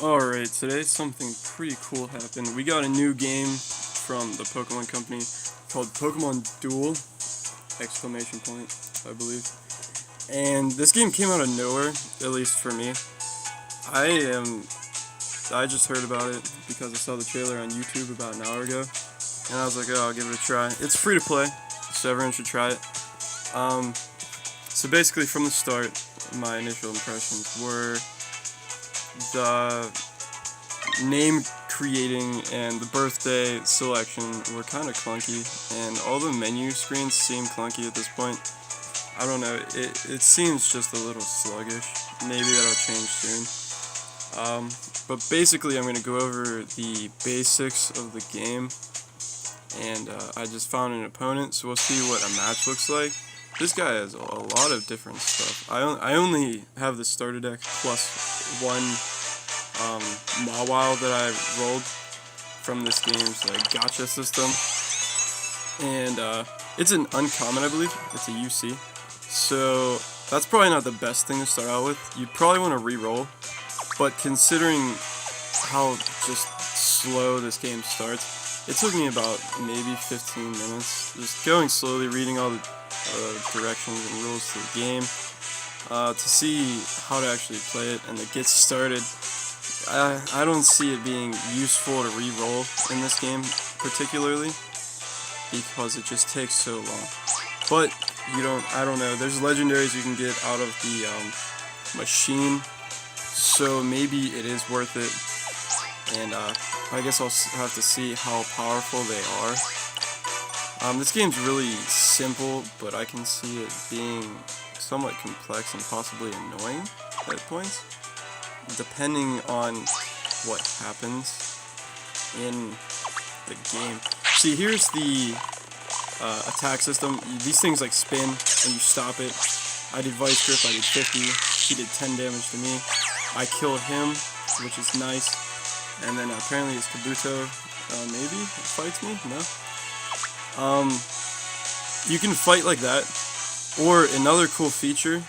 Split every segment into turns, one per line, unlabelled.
Alright, today something pretty cool happened. We got a new game from the Pokemon company called Pokemon Duel! Exclamation point, I believe. And this game came out of nowhere, at least for me. I just heard about it because I saw the trailer on YouTube about an hour ago. And I was like, oh, I'll give it a try. It's free to play, so everyone should try it. So basically from the start, my initial impressions were the name creating and the birthday selection were kind of clunky, and all the menu screens seem clunky at this point. I don't know, it seems just a little sluggish. Maybe that'll change soon. But basically I'm going to go over the basics of the game, and I just found an opponent, so we'll see what a match looks like. This guy has a lot of different stuff. I only have the starter deck plus one Mawile that I rolled from this game's gacha system. And it's an uncommon, I believe. It's a UC. So that's probably not the best thing to start out with. You'd probably want to re-roll. But considering how just slow this game starts, it took me about maybe 15 minutes. Just going slowly, reading all the directions and rules to the game to see how to actually play it and to get started. I don't see it being useful to re-roll in this game particularly because it just takes so long. But I don't know, there's legendaries you can get out of the machine, so maybe it is worth it. And I guess I'll have to see how powerful they are. This game's really simple, but I can see it being somewhat complex and possibly annoying at points, depending on what happens in the game. See, here's the attack system. These things like spin, and you stop it. I did Vice Grip, I did 50, he did 10 damage to me. I kill him, which is nice, and then apparently his Kabuto maybe fights me? No? You can fight like that, or another cool feature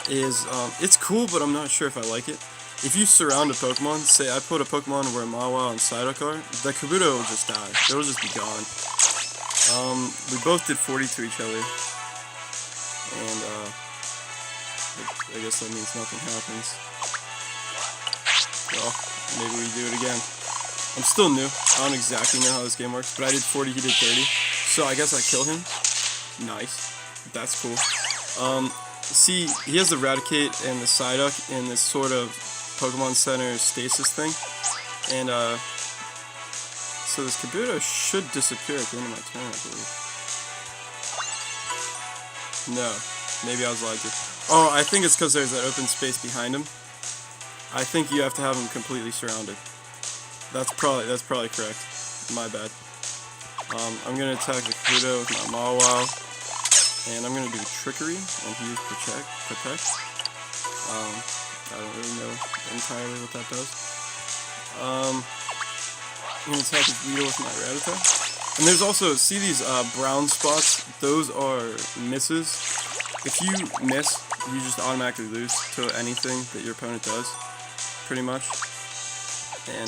is, it's cool, but I'm not sure if I like it. If you surround a Pokemon, say I put a Pokemon where Mawile and Psyduck are, the Kabuto will just die. It'll just be gone. We both did 40 to each other, and I guess that means nothing happens. Well, maybe we do it again. I'm still new. I don't exactly know how this game works, but I did 40, he did 30. So I guess I kill him. Nice. That's cool. See, he has the Raticate and the Psyduck in this sort of Pokemon Center stasis thing. And, so this Kabuto should disappear at the end of my turn, I believe. No. Maybe I was lied to. Oh, I think it's because there's that open space behind him. I think you have to have him completely surrounded. That's probably correct. My bad. I'm gonna attack the Kabuto with my Mawile, and I'm gonna do Trickery, and he used Protect. I don't really know entirely what that does. I'm gonna attack his Weedle with my Rattata. And there's also, see these brown spots? Those are misses. If you miss, you just automatically lose to anything that your opponent does, pretty much. And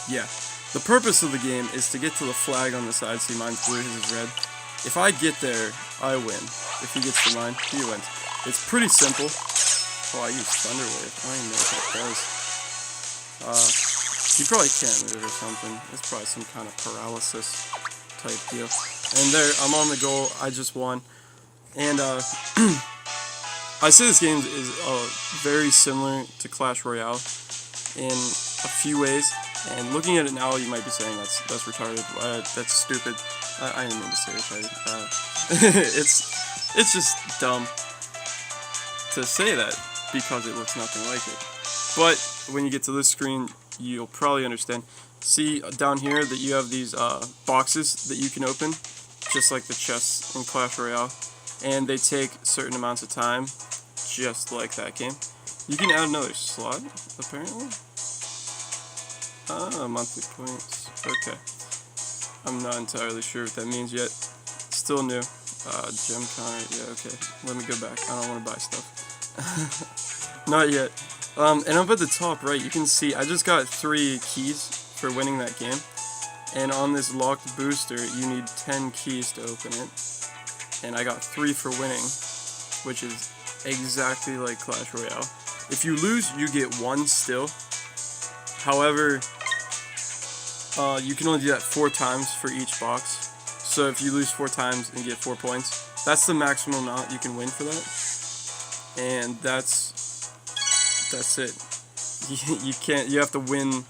yeah, the purpose of the game is to get to the flag on the side. See, mine's blue, his is red. If I get there, I win. If he gets to mine, he wins. It's pretty simple. Oh, I use Thunder Wave. I don't even know what that does. You probably can't move or something. It's probably some kind of paralysis type deal. And there, I'm on the goal. I just won. And I say this game is very similar to Clash Royale in a few ways. And looking at it now, you might be saying that's retarded. That's stupid. I didn't mean to say retarded. It's just dumb to say that because it looks nothing like it. But when you get to this screen, you'll probably understand. See down here that you have these boxes that you can open, just like the chests in Clash Royale, and they take certain amounts of time, just like that game. You can add another slot, apparently. Monthly points. Okay. I'm not entirely sure what that means yet. Still new. Gem counter. Yeah, okay. Let me go back. I don't want to buy stuff. Not yet. And up at the top right, you can see I just got 3 keys for winning that game. And on this locked booster, you need 10 keys to open it. And I got 3 for winning, which is exactly like Clash Royale. If you lose, you get 1 still. However, you can only do that 4 times for each box. So if you lose 4 times and get 4 points, that's the maximum amount you can win for that. And that's it. You can't. You have to win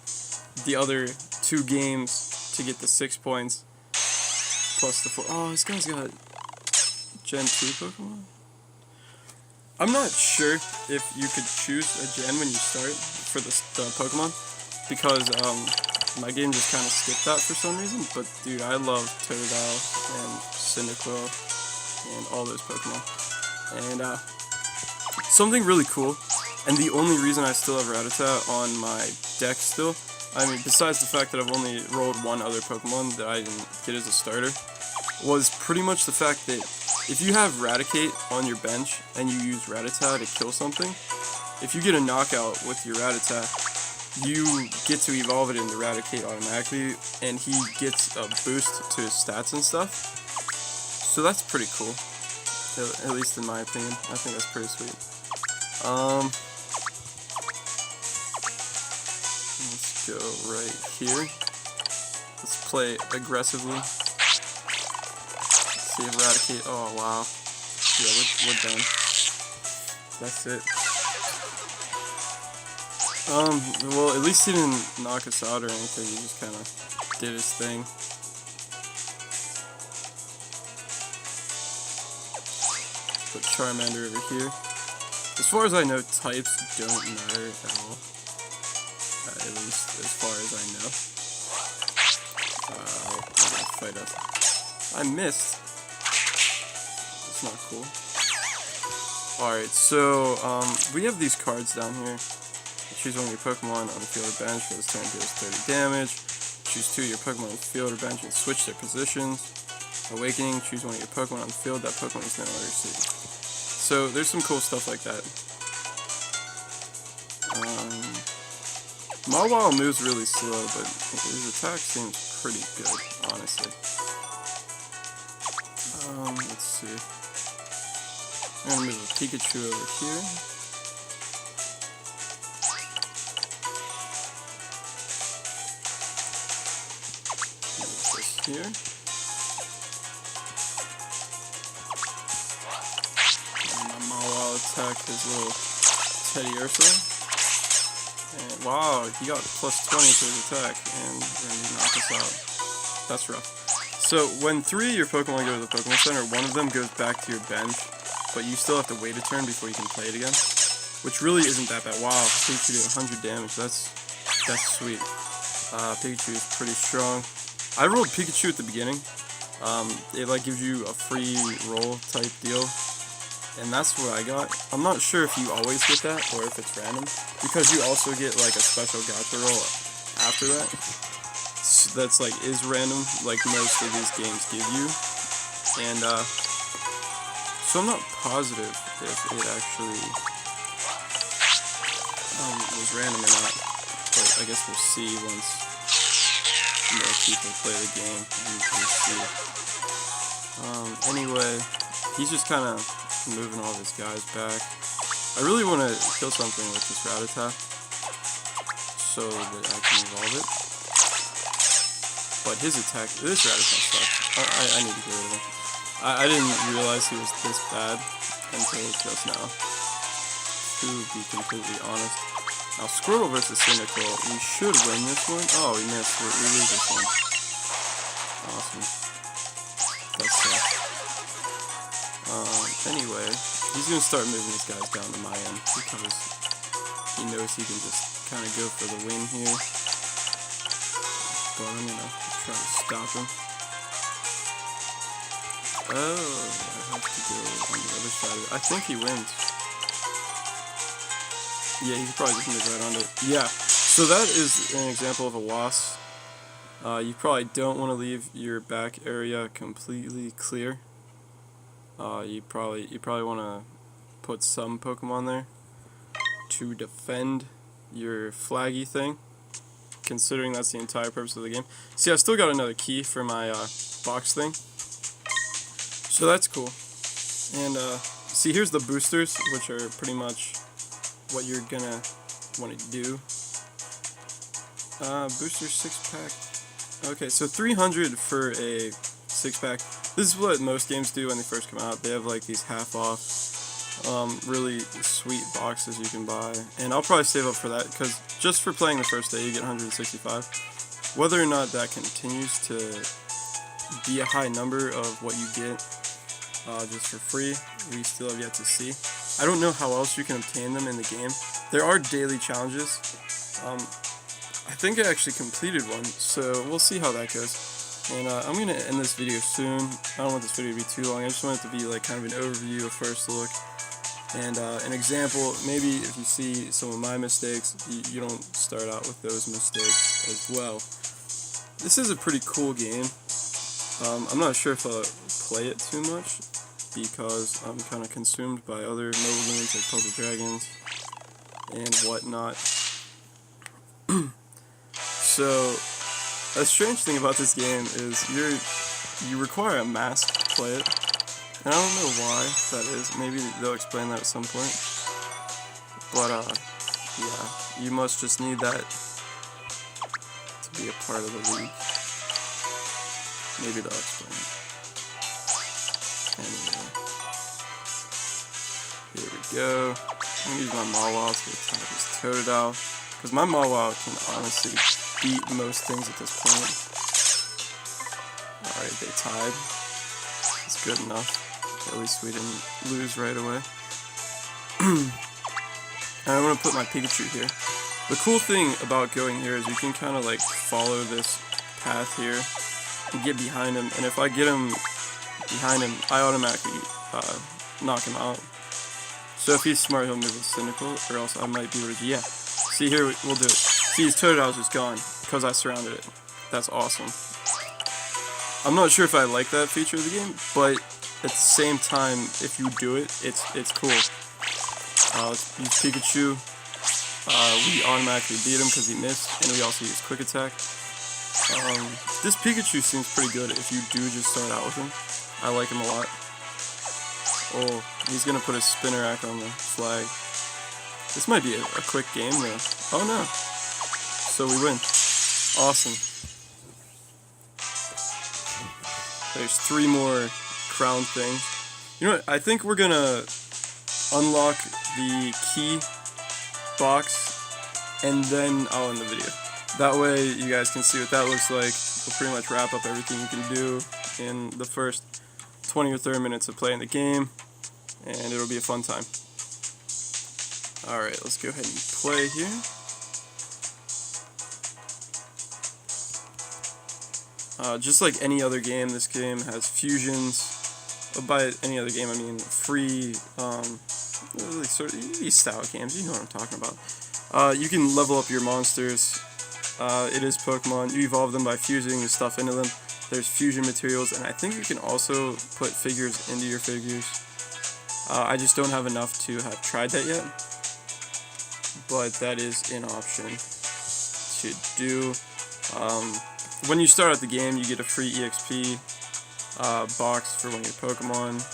the other 2 games to get the 6 points plus the 4. Oh, this guy's got Gen 2 Pokemon. I'm not sure if you could choose a gen when you start for the Pokemon, because my game just kind of skipped that for some reason. But dude, I love Totodile and Cyndaquil and all those Pokemon. And something really cool, and the only reason I still have Rattata on my deck still, I mean, besides the fact that I've only rolled 1 other Pokemon that I didn't get as a starter, was pretty much the fact that if you have Raticate on your bench and you use Rattata to kill something, if you get a knockout with your Rattata, you get to evolve it into Raticate automatically, and he gets a boost to his stats and stuff. So that's pretty cool, at least in my opinion. I think that's pretty sweet. Let's go right here. Let's play aggressively. See if Raticate. Oh wow. Yeah, we're done. That's it. Well, at least he didn't knock us out or anything. He just kind of did his thing. Put Charmander over here. As far as I know, types don't matter at all. At least as far as I know. They're gonna fight us. I missed. That's not cool. Alright, so we have these cards down here. Choose one of your Pokemon on the field or bench for this turn deals 30 damage. Choose 2 of your Pokemon on the field or bench and switch their positions. Awakening, choose one of your Pokemon on the field. That Pokemon is no longer seated. So there's some cool stuff like that. Mawile moves really slow, but his attack seems pretty good, honestly. Let's see. I'm gonna move a Pikachu over here. Here. And my Mawile attack his little Teddy Ursa. And wow, he got plus 20 to his attack, and then he knocked us out. That's rough. So when 3 of your Pokemon go to the Pokemon Center, 1 of them goes back to your bench, but you still have to wait a turn before you can play it again. Which really isn't that bad. Wow, Pikachu did 100 damage. That's sweet. Pikachu is pretty strong. I rolled Pikachu at the beginning. It like gives you a free roll type deal, and that's what I got. I'm not sure if you always get that or if it's random, because you also get like a special gacha roll after that. So that's like is random, like most of these games give you, and so I'm not positive if it actually was random or not, but I guess we'll see once more people play the game and see. Anyway, he's just kind of moving all of his guys back. I really want to kill something with this Rattata so that I can evolve it. But his attack, this Rattata sucks. I need to get rid of him. I didn't realize he was this bad until just now, to be completely honest. Now, Squirtle versus Cyndaquil, we should win this one. Oh, we missed. We lose this one. Awesome. That sucks. Anyway, he's going to start moving these guys down to my end, because he knows he can just kind of go for the win here. But I'm going to try to stop him. Oh, I have to go on the other side of it. I think he wins. Yeah, he could probably just move right onto it. Yeah, so that is an example of a loss. You probably don't want to leave your back area completely clear. You probably want to put some Pokemon there to defend your flaggy thing, considering that's the entire purpose of the game. See, I still got another key for my box thing, so that's cool. And see, here's the boosters, which are pretty much what you're gonna want to do. Booster 6-pack. Okay, so 300 for a 6-pack. This is what most games do when they first come out. They have like these half-off, really sweet boxes you can buy, and I'll probably save up for that because just for playing the first day, you get 165. Whether or not that continues to be a high number of what you get just for free, we still have yet to see. I don't know how else you can obtain them in the game. There are daily challenges. I think I actually completed one, so we'll see how that goes. And I'm going to end this video soon. I don't want this video to be too long. I just want it to be like kind of an overview, a first look, and an example. Maybe if you see some of my mistakes, you don't start out with those mistakes as well. This is a pretty cool game. I'm not sure if I'll play it too much because I'm kind of consumed by other mobile games like Puzzle Dragons and whatnot. So, a strange thing about this game is you require a mask to play it, and I don't know why that is. Maybe they'll explain that at some point. But yeah, you must just need that to be a part of the league. Maybe they'll explain it. Anyway, here we go. I'm gonna use my Mawile to attack this Totodile, because my Mawile can honestly beat most things at this point. Alright, they tied. It's good enough. At least we didn't lose right away. And I'm going to put my Pikachu here. The cool thing about going here is you can kind of like follow this path here and get behind him. And if I get him behind him, I automatically knock him out. So if he's smart, he'll move with Cynical, or else I might be able to, yeah. See, here, we'll do it. See, his Totodile's just gone, because I surrounded it. That's awesome. I'm not sure if I like that feature of the game, but at the same time, if you do it, it's cool. Let's use Pikachu. We automatically beat him because he missed, and we also use Quick Attack. This Pikachu seems pretty good if you do just start out with him. I like him a lot. Oh, he's going to put a Spinnerack on the flag. This might be a quick game though. Oh no. So we win. Awesome. There's 3 more crown things. You know what? I think we're gonna unlock the key box and then I'll end the video. That way you guys can see what that looks like. We'll pretty much wrap up everything you can do in the first 20 or 30 minutes of playing the game, and it'll be a fun time. Alright, let's go ahead and play here. Just like any other game, this game has fusions. By any other game, I mean free, really sort of these style games, you know what I'm talking about. You can level up your monsters. It is Pokemon. You evolve them by fusing your stuff into them. There's fusion materials, and I think you can also put figures into your figures. I just don't have enough to have tried that yet, but that is an option to do. When you start out the game, you get a free EXP box for one of your Pokemon.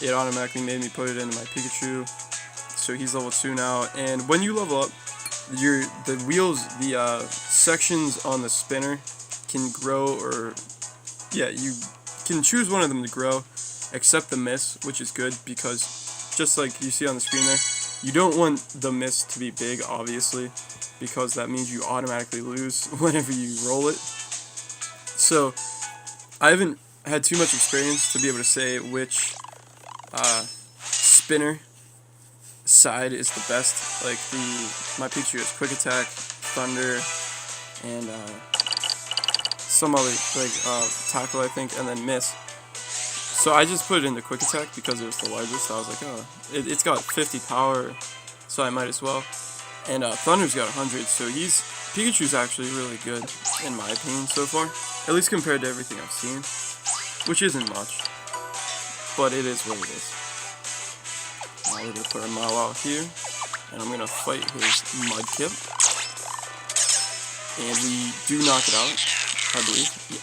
It automatically made me put it into my Pikachu, so he's level 2 now. And when you level up, the wheels, the sections on the spinner can grow, or yeah, you can choose one of them to grow, except the miss, which is good because just like you see on the screen there, you don't want the miss to be big, obviously, because that means you automatically lose whenever you roll it. So I haven't had too much experience to be able to say which spinner side is the best. Like my Pikachu has Quick Attack, Thunder, and some other like Tackle, I think, and then Miss. So I just put it into Quick Attack because it was the largest. I was like, oh, it's got 50 power, so I might as well. And Thunder's got 100, so Pikachu's actually really good, in my opinion, so far. At least compared to everything I've seen, which isn't much, but it is what it is. Now we're going to put our Mawile here, and I'm gonna fight his Mudkip, and we do knock it out, I believe. Yeah,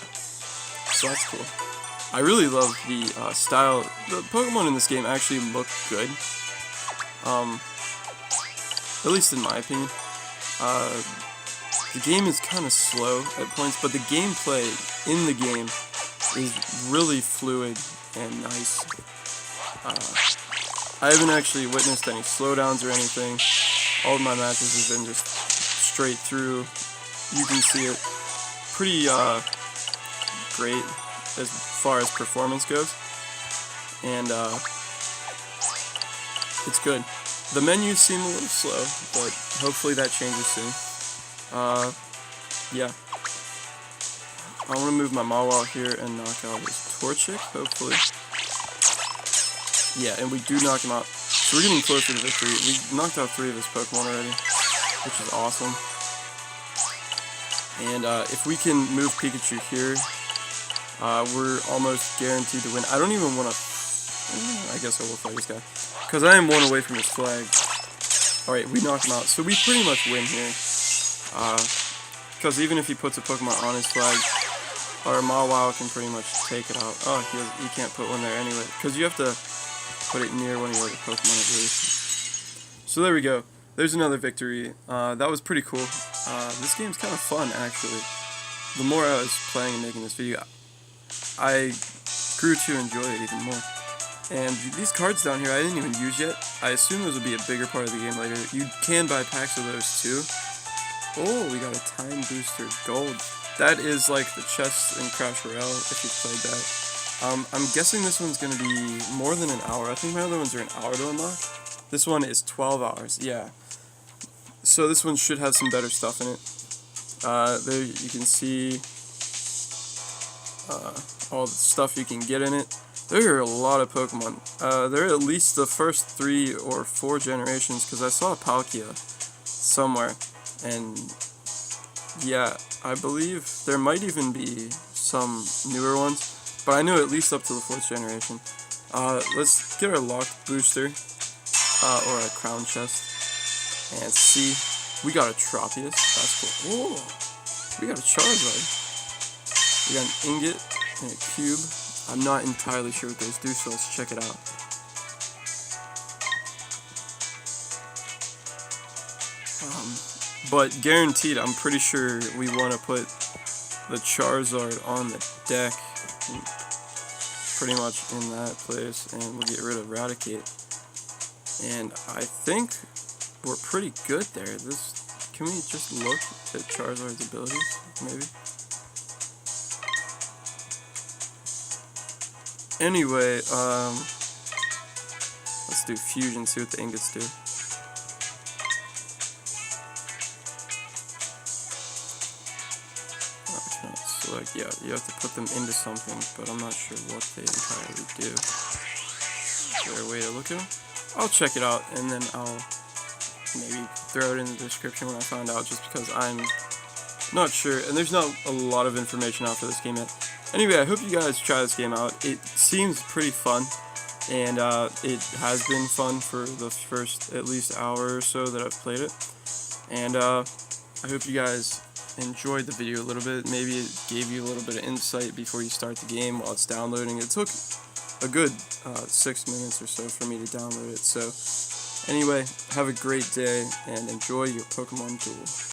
so that's cool. I really love the style. The Pokemon in this game actually look good, at least in my opinion. The game is kind of slow at points, but the gameplay in the game is really fluid and nice. I haven't actually witnessed any slowdowns or anything. All of my matches have been just straight through. You can see it pretty great as far as performance goes, and it's good. The menus seem a little slow, but hopefully that changes soon. Yeah. I want to move my Mawile here and knock out his Torchic, hopefully. Yeah, and we do knock him out. So we're getting closer to victory. We knocked out 3 of his Pokemon already, which is awesome. And if we can move Pikachu here, we're almost guaranteed to win. I don't even want to... I guess I will fight this guy, because I am 1 away from his flag. Alright, we knock him out. So we pretty much win here. Because even if he puts a Pokemon on his flag, our Mawile can pretty much take it out. Oh, he can't put one there anyway, because you have to put it near one of your other Pokemon at least. So there we go. There's another victory. That was pretty cool. This game's kind of fun, actually. The more I was playing and making this video, I grew to enjoy it even more. And these cards down here I didn't even use yet. I assume those will be a bigger part of the game later. You can buy packs of those too. Oh, we got a Time Booster Gold. That is like the chest in Crash Royale, if you've played that. I'm guessing this one's going to be more than an hour. I think my other ones are an hour to unlock. This one is 12 hours, yeah. So this one should have some better stuff in it. There you can see all the stuff you can get in it. There are a lot of Pokemon. There are at least the first 3 or 4 generations, because I saw a Palkia somewhere. And yeah, I believe there might even be some newer ones, but I know at least up to the 4th generation. Let's get our locked booster, or a crown chest, and see. We got a Tropius, that's cool. Oh, we got a Charizard. We got an Ingot and a Cube. I'm not entirely sure what those do, so let's check it out. But guaranteed, I'm pretty sure we want to put the Charizard on the deck, pretty much in that place, and we'll get rid of Raticate. And I think we're pretty good there. Can we just look at Charizard's abilities, maybe? Anyway, let's do Fusion, see what the Ingots do. Select, yeah, you have to put them into something, but I'm not sure what they entirely do. Is there a way to look at them? I'll check it out, and then I'll maybe throw it in the description when I find out, just because I'm not sure, and there's not a lot of information out for this game yet. Anyway, I hope you guys try this game out. It seems pretty fun, and it has been fun for the first at least hour or so that I've played it. And I hope you guys enjoyed the video a little bit. Maybe it gave you a little bit of insight before you start the game while it's downloading. It took a good 6 minutes or so for me to download it. So anyway, have a great day and enjoy your Pokemon Duel.